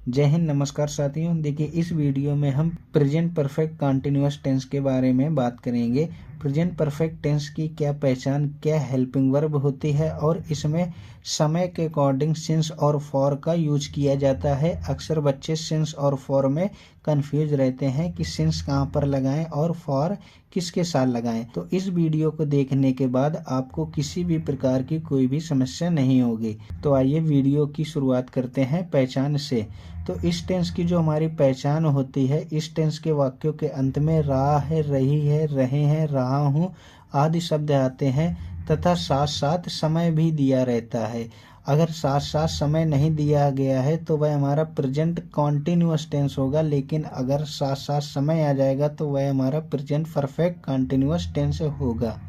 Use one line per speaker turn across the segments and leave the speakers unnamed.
जय हिंद, नमस्कार साथियों। देखिए, इस वीडियो में हम प्रेजेंट परफेक्ट कंटिन्यूअस टेंस के बारे में बात करेंगे। प्रेजेंट परफेक्ट टेंस की क्या पहचान, क्या हेल्पिंग वर्ब होती है और इसमें समय के अकॉर्डिंग सिंस और फॉर का यूज किया जाता है। अक्सर बच्चे सिंस और फॉर में कंफ्यूज रहते हैं कि सिंस कहाँ पर लगाएं और फॉर किसके साथ लगाएं। तो इस वीडियो को देखने के बाद आपको किसी भी प्रकार की कोई भी समस्या नहीं होगी। तो आइए वीडियो की शुरुआत करते हैं पहचान से। तो इस टेंस की जो हमारी पहचान होती है, इस टेंस के वाक्यों के अंत में रहा है, रही है, रहे हैं, रहा हूँ आदि शब्द आते हैं तथा साथ साथ समय भी दिया रहता है। अगर साथ साथ समय नहीं दिया गया है तो वह हमारा प्रेजेंट कॉन्टिन्यूअस टेंस होगा, लेकिन अगर साथ साथ समय आ जाएगा तो वह हमारा प्रेजेंट परफेक्ट कॉन्टिन्यूअस टेंस होगा।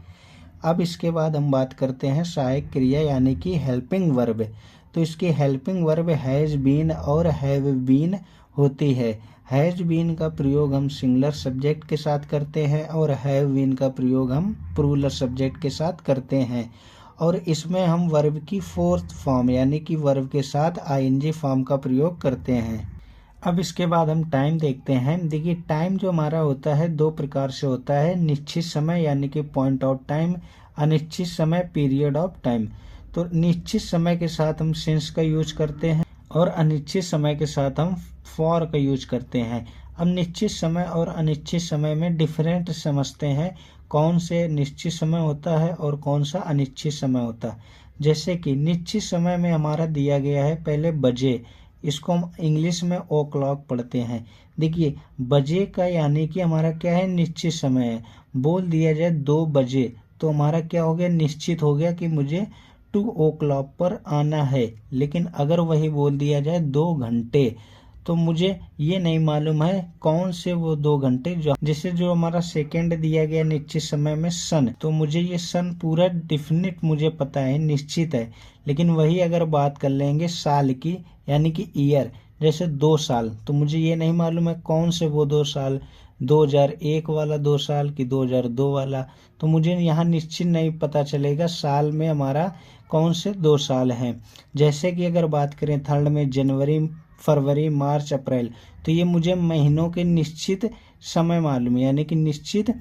अब इसके बाद हम बात करते हैं सहायक क्रिया यानी कि हेल्पिंग वर्ब। तो इसकी हेल्पिंग वर्ब हैज बीन और हैव बीन होती है। हैज बीन का प्रयोग हम सिंगुलर सब्जेक्ट के साथ करते हैं और हैव बीन का प्रयोग हम प्लूरल सब्जेक्ट के साथ करते हैं। और इसमें हम वर्ब की फोर्थ फॉर्म यानी कि वर्ब के साथ आईएनजी फॉर्म का प्रयोग करते हैं। अब इसके बाद हम टाइम देखते हैं। देखिए, टाइम जो हमारा होता है दो प्रकार से होता है, निश्चित समय यानी कि पॉइंट ऑफ टाइम, अनिश्चित समय पीरियड ऑफ टाइम। तो निश्चित समय के साथ हम सिंस का यूज करते हैं और अनिश्चित समय के साथ हम फॉर का यूज करते हैं। अब निश्चित समय और अनिश्चित समय में डिफरेंट समझते हैं, कौन से निश्चित समय होता है और कौन सा अनिश्चित समय होता है। जैसे कि निश्चित समय में हमारा दिया गया है पहले बजे, इसको हम इंग्लिश में ओ क्लॉक पढ़ते हैं। देखिए, बजे का यानी कि हमारा क्या है, निश्चित समय है। बोल दिया जाए 2 बजे तो हमारा क्या हो गया, निश्चित हो गया कि मुझे 2 ओ क्लॉक पर आना है। लेकिन अगर वही बोल दिया जाए 2 घंटे तो मुझे ये नहीं मालूम है कौन से वो 2 घंटे, जैसे जो हमारा सेकंड दिया गया निश्चित समय में सन, तो मुझे ये सन पूरा डिफिनिट मुझे पता है, निश्चित है। लेकिन वही अगर बात कर लेंगे साल की यानी कि ईयर, जैसे 2 साल, तो मुझे ये नहीं मालूम है कौन से वो 2 साल, 2001 वाला 2 साल की 2002 वाला, तो मुझे यहाँ निश्चित नहीं पता चलेगा साल में हमारा कौन से 2 साल हैं। जैसे कि अगर बात करें थर्ड में जनवरी, फरवरी, मार्च, अप्रैल, तो ये मुझे महीनों के निश्चित समय मालूम है यानी कि निश्चित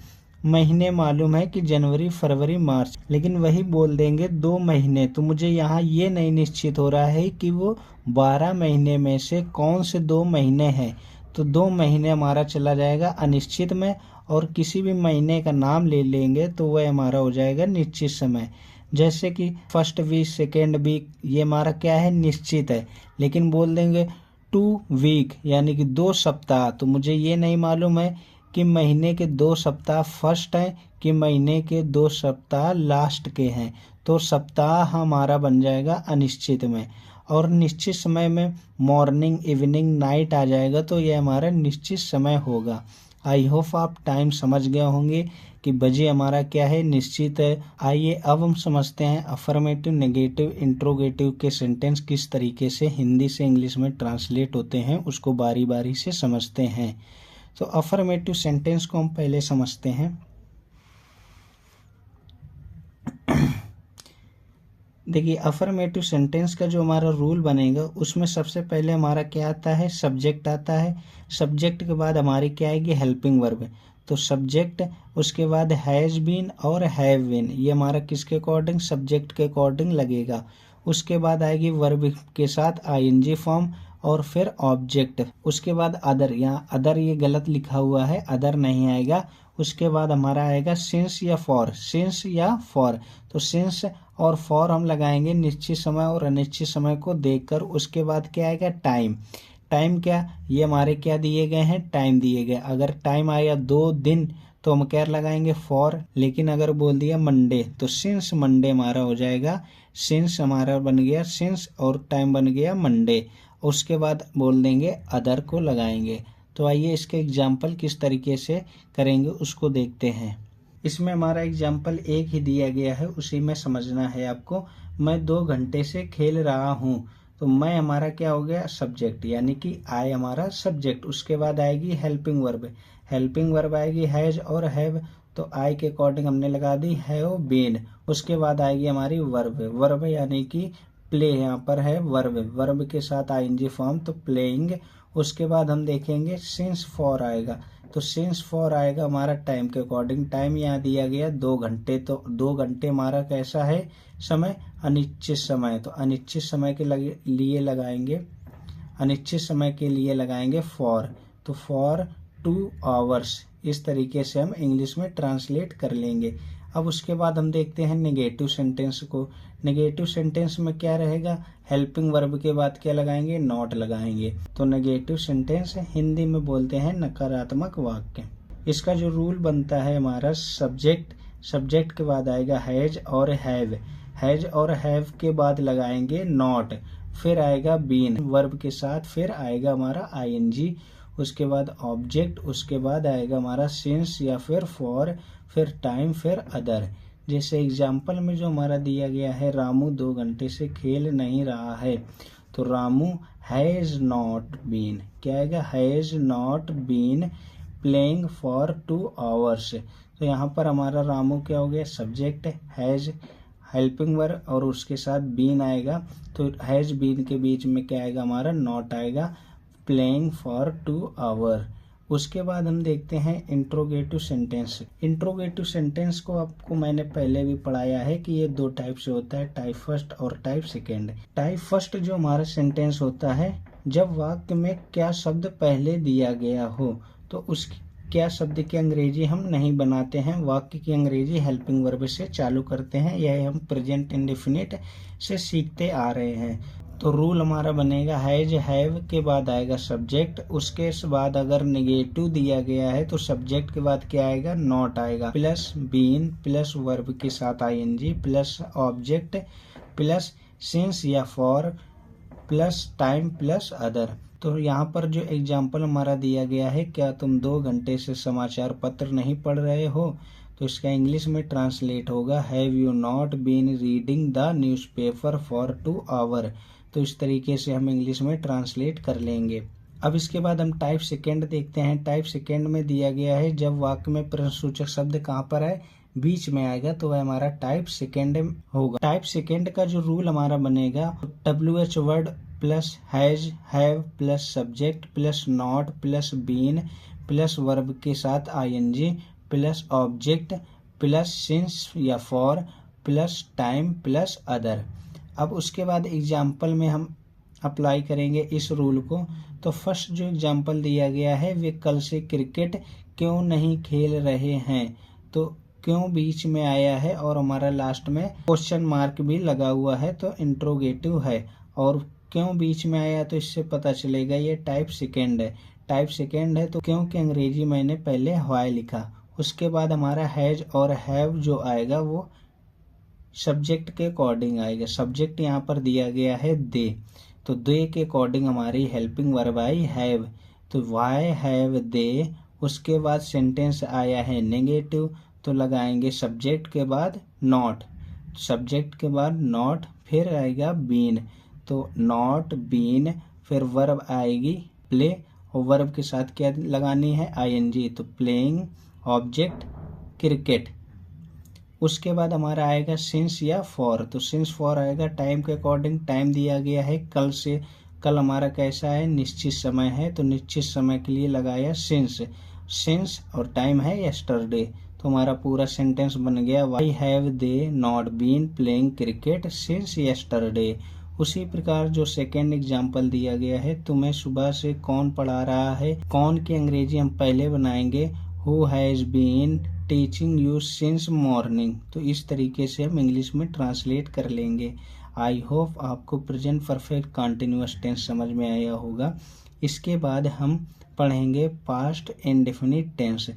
महीने मालूम है कि जनवरी, फरवरी, मार्च। लेकिन वही बोल देंगे 2 महीने तो मुझे यहाँ ये नहीं निश्चित हो रहा है कि वो 12 महीने में से कौन से 2 महीने हैं। तो 2 महीने हमारा चला जाएगा अनिश्चित में, और किसी भी महीने का नाम ले लेंगे तो वह हमारा हो जाएगा निश्चित समय। जैसे कि फर्स्ट वीक, सेकेंड वीक, ये हमारा क्या है, निश्चित है। लेकिन बोल देंगे 2 वीक यानी कि 2 सप्ताह, तो मुझे ये नहीं मालूम है कि महीने के 2 सप्ताह फर्स्ट हैं कि महीने के 2 सप्ताह लास्ट के हैं। तो सप्ताह हमारा बन जाएगा अनिश्चित में, और निश्चित समय में मॉर्निंग, इवनिंग, नाइट आ जाएगा तो यह हमारा निश्चित समय होगा। आई होप आप टाइम समझ गए होंगे कि बजे हमारा क्या है, निश्चित है। आइए अब हम समझते हैं अफर्मेटिव, नेगेटिव, इंट्रोगेटिव के सेंटेंस किस तरीके से हिंदी से इंग्लिश में ट्रांसलेट होते हैं, उसको बारी बारी से समझते हैं। तो अफर्मेटिव सेंटेंस को हम पहले समझते हैं। देखिए, अफर्मेटिव सेंटेंस का जो हमारा रूल बनेगा उसमें सबसे पहले हमारा क्या आता है, सब्जेक्ट आता है। सब्जेक्ट के बाद हमारी क्या आएगी, हेल्पिंग वर्ब। तो सब्जेक्ट, उसके बाद हैज बीन और हैव बीन, ये हमारा किसके अकॉर्डिंग, सब्जेक्ट के अकॉर्डिंग लगेगा। उसके बाद आएगी वर्ब के साथ आईएनजी फॉर्म और फिर ऑब्जेक्ट। उसके बाद अदर, यहाँ अदर ये गलत लिखा हुआ है, अदर नहीं आएगा। उसके बाद हमारा आएगा सिंस या फॉर, सिंस या फॉर। तो सिंस और फॉर हम लगाएंगे निश्चित समय और अनिश्चित समय को देखकर। उसके बाद क्या आएगा, टाइम। टाइम क्या, ये हमारे क्या दिए गए हैं, टाइम दिए गए। अगर टाइम आया 2 दिन तो हम क्या लगाएंगे, फॉर। लेकिन अगर बोल दिया मंडे तो सिंस मंडे हमारा हो जाएगा। सिंस हमारा बन गया सिंस और टाइम बन गया मंडे। उसके बाद बोल देंगे अदर को लगाएंगे। तो आइए इसके एग्जाम्पल किस तरीके से करेंगे उसको देखते हैं। इसमें हमारा एग्जाम्पल एक ही दिया गया है, उसी में समझना है आपको। मैं 2 घंटे से खेल रहा हूँ, तो मैं हमारा क्या हो गया, सब्जेक्ट यानी कि आई हमारा सब्जेक्ट। उसके बाद आएगी हेल्पिंग वर्ब, हेल्पिंग वर्ब आएगी हैज और हैव, तो आई के अकॉर्डिंग हमने लगा दी हैव बीन। उसके बाद आएगी हमारी वर्ब, वर्ब यानी कि प्ले यहाँ पर है वर्ब, वर्ब के साथ आईएनजी फॉर्म तो प्लेइंग। उसके बाद हम देखेंगे सिंस फॉर आएगा, तो सिंस फॉर आएगा हमारा टाइम के अकॉर्डिंग। टाइम यहाँ दिया गया 2 घंटे, तो 2 घंटे हमारा कैसा है समय, अनिश्चित समय, तो अनिश्चित समय के लिए लगाएंगे, अनिश्चित समय के लिए लगाएंगे फॉर, तो फॉर 2 आवर्स। इस तरीके से हम इंग्लिश में ट्रांसलेट कर लेंगे। अब उसके बाद हम देखते हैं नेगेटिव सेंटेंस को। नेगेटिव सेंटेंस में क्या रहेगा, हेल्पिंग वर्ब के बाद क्या लगाएंगे, नॉट लगाएंगे। तो नेगेटिव सेंटेंस हिंदी में बोलते हैं नकारात्मक वाक्य। इसका जो रूल बनता है हमारा सब्जेक्ट, सब्जेक्ट के बाद आएगा हैज और हैव, हैज और हैव के बाद लगाएंगे नॉट, फिर आएगा बीन वर्ब के साथ, फिर आएगा हमारा आईएनजी, उसके बाद ऑब्जेक्ट, उसके बाद आएगा हमारा सिंस या फिर फॉर, फिर टाइम, फिर अदर। जैसे एग्जाम्पल में जो हमारा दिया गया है, रामू 2 घंटे से खेल नहीं रहा है, तो रामू हैज नॉट बीन, क्या आएगा, has not been playing for 2 hours. तो यहाँ पर हमारा रामू क्या हो गया, सब्जेक्ट, हैज हेल्पिंग वर्ब और उसके साथ बीन आएगा, तो हैज बीन के बीच में क्या आएगा हमारा, नॉट आएगा, प्लेइंग फॉर 2 आवर। उसके बाद हम देखते हैं इंट्रोगेटिव सेंटेंस। इंट्रोगेटिव सेंटेंस को आपको मैंने पहले भी पढ़ाया है कि ये 2 टाइप से होता है, टाइप फर्स्ट और टाइप सेकेंड। टाइप फर्स्ट जो हमारा सेंटेंस होता है, जब वाक्य में क्या शब्द पहले दिया गया हो, तो उस क्या शब्द की अंग्रेजी हम नहीं बनाते हैं, वाक्य की अंग्रेजी हेल्पिंग वर्ब से चालू करते हैं। यह हम प्रेजेंट इंडेफिनिट से सीखते आ रहे हैं। तो रूल हमारा बनेगा हैज हैव के बाद आएगा सब्जेक्ट, उसके बाद अगर नेगेटिव दिया गया है तो सब्जेक्ट के बाद क्या आएगा, नॉट आएगा, प्लस बीन प्लस वर्ब के साथ ING plus object plus since या for plus time plus other. तो यहाँ पर जो एग्जाम्पल हमारा दिया गया है, क्या तुम 2 घंटे से समाचार पत्र नहीं पढ़ रहे हो, तो इसका इंग्लिश में ट्रांसलेट होगा have you not been reading the newspaper for 2 hour. तो इस तरीके से हम इंग्लिश में ट्रांसलेट कर लेंगे। अब इसके बाद हम टाइप सेकेंड देखते हैं। टाइप सेकेंड में दिया गया है जब वाक्य में प्रश्नसूचक शब्द कहाँ पर है, बीच में आएगा, तो वह हमारा टाइप सेकेंड होगा। टाइप सेकेंड का जो रूल हमारा बनेगा, WH word plus has have plus subject plus not plus been plus verb के साथ ING plus object plus since या for plus time plus other. अब उसके बाद एग्जाम्पल में हम अप्लाई करेंगे इस रूल को। तो फर्स्ट जो एग्जाम्पल दिया गया है, वे कल से क्रिकेट क्यों नहीं खेल रहे हैं, तो क्यों बीच में आया है और हमारा लास्ट में क्वेश्चन मार्क भी लगा हुआ है, तो इंट्रोगेटिव है। और क्यों बीच में आया, तो इससे पता चलेगा ये टाइप सेकेंड है। टाइप सेकेंड है तो क्यों की अंग्रेजी मैंने पहले व्हाई लिखा। उसके बाद हमारा हैज और हैव जो आएगा वो सब्जेक्ट के अकॉर्डिंग आएगा। सब्जेक्ट यहाँ पर दिया गया है दे, तो दे के अकॉर्डिंग हमारी हेल्पिंग वर्ब आई हैव, तो वाई हैव दे। उसके बाद सेंटेंस आया है नेगेटिव, तो लगाएंगे सब्जेक्ट के बाद नॉट, सब्जेक्ट के बाद नॉट, फिर आएगा बीन, तो नॉट बीन, फिर वर्ब आएगी प्ले और वर्ब के साथ क्या लगानी है, आईएनजी, तो प्लेइंग, ऑब्जेक्ट क्रिकेट। उसके बाद हमारा आएगा सिंस या फॉर, तो सिंस फॉर आएगा टाइम के अकॉर्डिंग। टाइम दिया गया है कल से, कल हमारा कैसा है, निश्चित समय है, तो निश्चित समय के लिए लगाया सिंस, सिंस और टाइम है यस्टरडे। तो हमारा पूरा सेंटेंस बन गया why have they not been playing cricket since yesterday. उसी प्रकार जो सेकेंड एग्जाम्पल दिया गया है, तुम्हें सुबह से कौन पढ़ा रहा है, कौन की अंग्रेजी हम पहले बनाएंगे, who has been teaching you since morning. तो इस तरीके से हम इंग्लिश में ट्रांसलेट कर लेंगे। आई होप आपको प्रेजेंट परफेक्ट कंटिन्यूअस टेंस समझ में आया होगा। इसके बाद हम पढ़ेंगे पास्ट इंडेफिनिट टेंस।